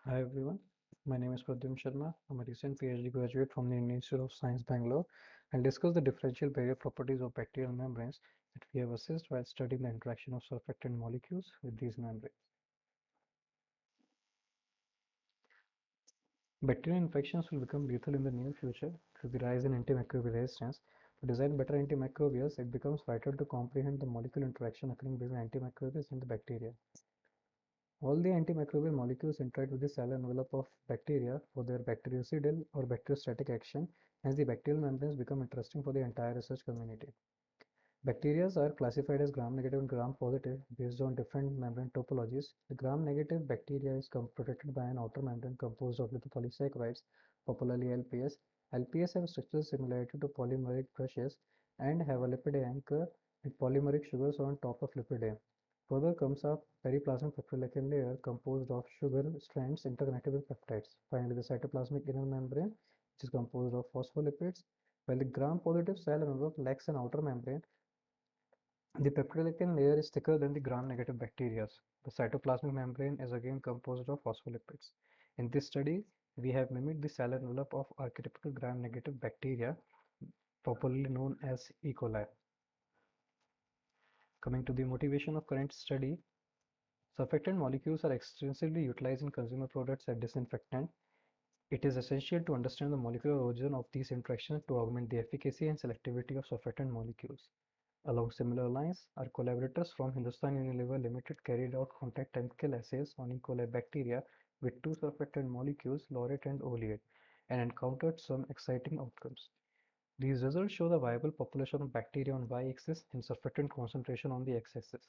Hi everyone, my name is Pradyum Sharma. I'm a recent PhD graduate from the Indian Institute of Science, Bangalore. I'll discuss the differential barrier properties of bacterial membranes that we have assessed while studying the interaction of surfactant molecules with these membranes. Bacterial infections will become lethal in the near future through the rise in antimicrobial resistance. To design better antimicrobials, it becomes vital to comprehend the molecular interaction occurring between antimicrobials and the bacteria. All the antimicrobial molecules interact with the cell envelope of bacteria for their bactericidal or bacteriostatic action, hence the bacterial membranes become interesting for the entire research community. Bacteria are classified as gram-negative and gram-positive based on different membrane topologies. The gram-negative bacteria is protected by an outer membrane composed of lipopolysaccharides, popularly LPS. LPS have structural similarity to polymeric brushes and have a lipid anchor with polymeric sugars on top of lipid. Further comes a periplasmic petroleicin layer composed of sugar strands interconnected with peptides. Finally, the cytoplasmic inner membrane, which is composed of phospholipids. While the gram-positive cell envelope lacks an outer membrane, the peptidoglycan layer is thicker than the gram-negative bacteria. The cytoplasmic membrane is again composed of phospholipids. In this study, we have mimicked the cell envelope of archetypical gram-negative bacteria, popularly known as E. coli. Coming to the motivation of current study, surfactant molecules are extensively utilized in consumer products as disinfectant. It is essential to understand the molecular origin of these interactions to augment the efficacy and selectivity of surfactant molecules. Along similar lines, our collaborators from Hindustan Unilever Limited carried out contact chemical assays on E. coli bacteria with two surfactant molecules, laurate and oleate, and encountered some exciting outcomes. These results show the viable population of bacteria on y-axis and surfactant concentration on the x-axis.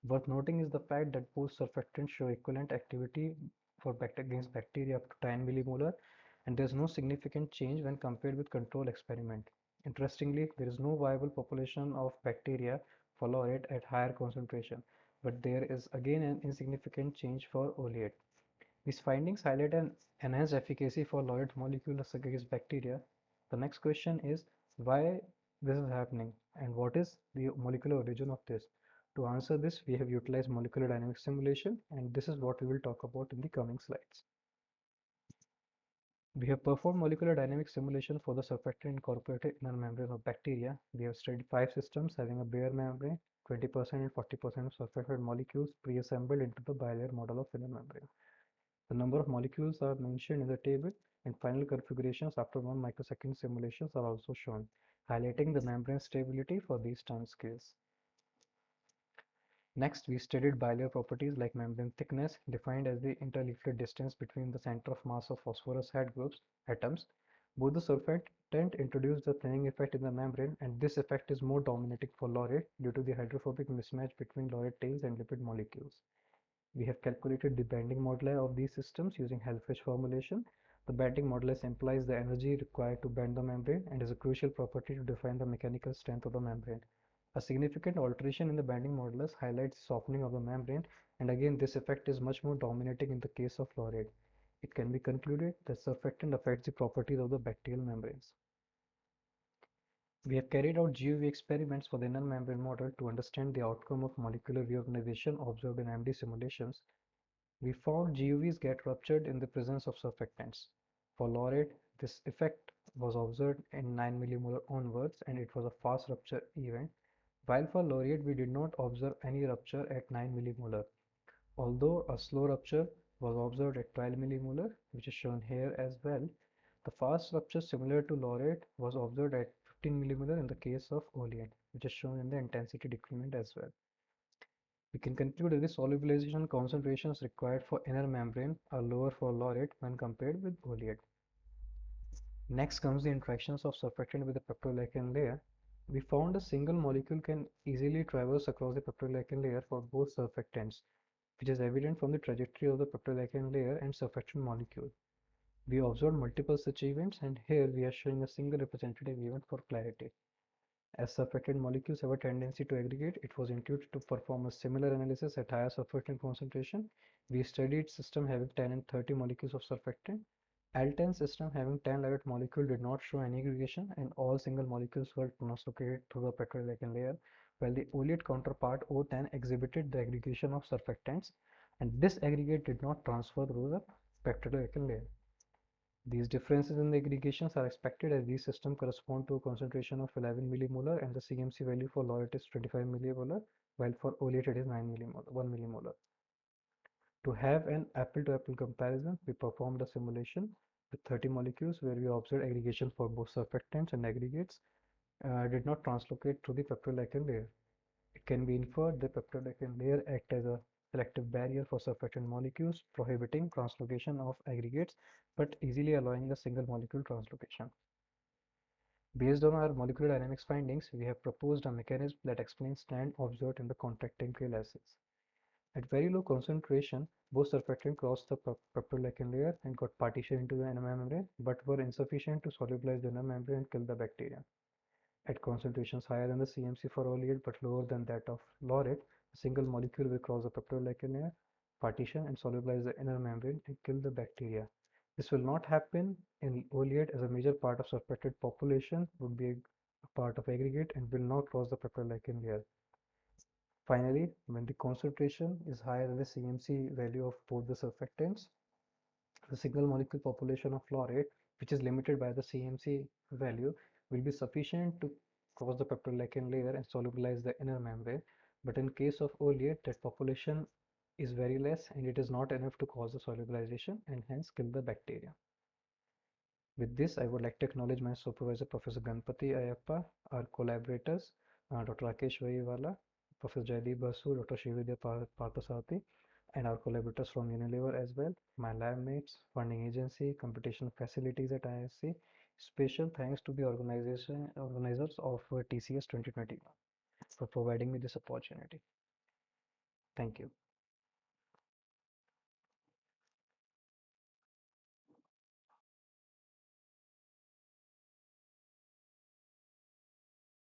Worth noting is the fact that both surfactants show equivalent activity for against bacteria up to 10 millimolar, and there is no significant change when compared with control experiment. Interestingly, there is no viable population of bacteria for laurate at higher concentration, but there is again an insignificant change for oleate. These findings highlight an enhanced efficacy for laurate molecules against bacteria. The next question is why this is happening and what is the molecular origin of this. To answer this, we have utilized molecular dynamics simulation, and this is what we will talk about in the coming slides. We have performed molecular dynamics simulation for the surfactant incorporated inner membrane of bacteria. We have studied 5 systems having a bare membrane, 20% and 40% of surfactant molecules pre-assembled into the bilayer model of inner membrane. The number of molecules are mentioned in the table, and final configurations after 1 microsecond simulations are also shown, highlighting the membrane stability for these timescales. Next, we studied bilayer properties like membrane thickness, defined as the interleaflet distance between the center of mass of phosphorus head groups atoms. Both the surfactant introduce the thinning effect in the membrane, and this effect is more dominating for laurate due to the hydrophobic mismatch between laurate tails and lipid molecules. We have calculated the bending moduli of these systems using Helfrich formulation. The bending modulus implies the energy required to bend the membrane and is a crucial property to define the mechanical strength of the membrane. A significant alteration in the bending modulus highlights softening of the membrane, and again this effect is much more dominating in the case of laurate. It can be concluded that surfactant affects the properties of the bacterial membranes. We have carried out GUV experiments for the inner membrane model to understand the outcome of molecular reorganization observed in MD simulations. We found GUVs get ruptured in the presence of surfactants. For laurate, this effect was observed in 9 millimolar onwards, and it was a fast rupture event, while for laurate we did not observe any rupture at 9 millimolar, although a slow rupture was observed at 12 millimolar, which is shown here as well. The fast rupture similar to laurate was observed at 15 millimolar in the case of oleate, which is shown in the intensity decrement as well. We can conclude that the solubilization concentrations required for inner membrane are lower for laurate when compared with oleate. Next comes the interactions of surfactant with the peptidoglycan layer. We found a single molecule can easily traverse across the peptidoglycan layer for both surfactants, which is evident from the trajectory of the peptidoglycan layer and surfactant molecule. We observed multiple such events, and here we are showing a single representative event for clarity. As surfactant molecules have a tendency to aggregate, it was intuitive to perform a similar analysis at higher surfactant concentration. We studied system having 10 and 30 molecules of surfactant. L10 system having 10 laurate molecule did not show any aggregation, and all single molecules were translocated through the peptidoglycan layer, while the oleate counterpart O10 exhibited the aggregation of surfactants, and this aggregate did not transfer through the peptidoglycan layer. These differences in the aggregations are expected as these systems correspond to a concentration of 11 millimolar and the CMC value for laurate is 25 millimolar, while for oleate it is 9 millimolar, 1 millimolar. To have an apple-to-apple comparison, we performed a simulation with 30 molecules where we observed aggregation for both surfactants and aggregates did not translocate through the peptidoglycan layer. It can be inferred the peptidoglycan layer acts as a selective barrier for surfactant molecules, prohibiting translocation of aggregates but easily allowing a single molecule translocation. Based on our molecular dynamics findings, we have proposed a mechanism that explains stand observed in the contractile acids. At very low concentration, both surfactants crossed the peptidoglycan layer and got partitioned into the inner membrane, but were insufficient to solubilize the inner membrane and kill the bacteria. At concentrations higher than the CMC for oleate but lower than that of laurate, a single molecule will cross the peptidoglycan layer, partition and solubilize the inner membrane and kill the bacteria. This will not happen in oleate as a major part of surfactant population would be a part of aggregate and will not cross the peptidoglycan layer. Finally, when the concentration is higher than the CMC value of both the surfactants, the single molecule population of laurate, which is limited by the CMC value, will be sufficient to cross the peptidoglycan layer and solubilize the inner membrane. But in case of oleate, that population is very less and it is not enough to cause the solubilization and hence kill the bacteria. With this, I would like to acknowledge my supervisor, Professor Ganpati Ayappa, our collaborators, Dr. Rakesh Vaiwala, Professor Jaideep Basu, Dr. Shividya Parthasarathy, and our collaborators from Unilever as well, my lab mates, funding agency, computational facilities at ISC. Special thanks to the organizers of TCS 2021 for providing me this opportunity. Thank you.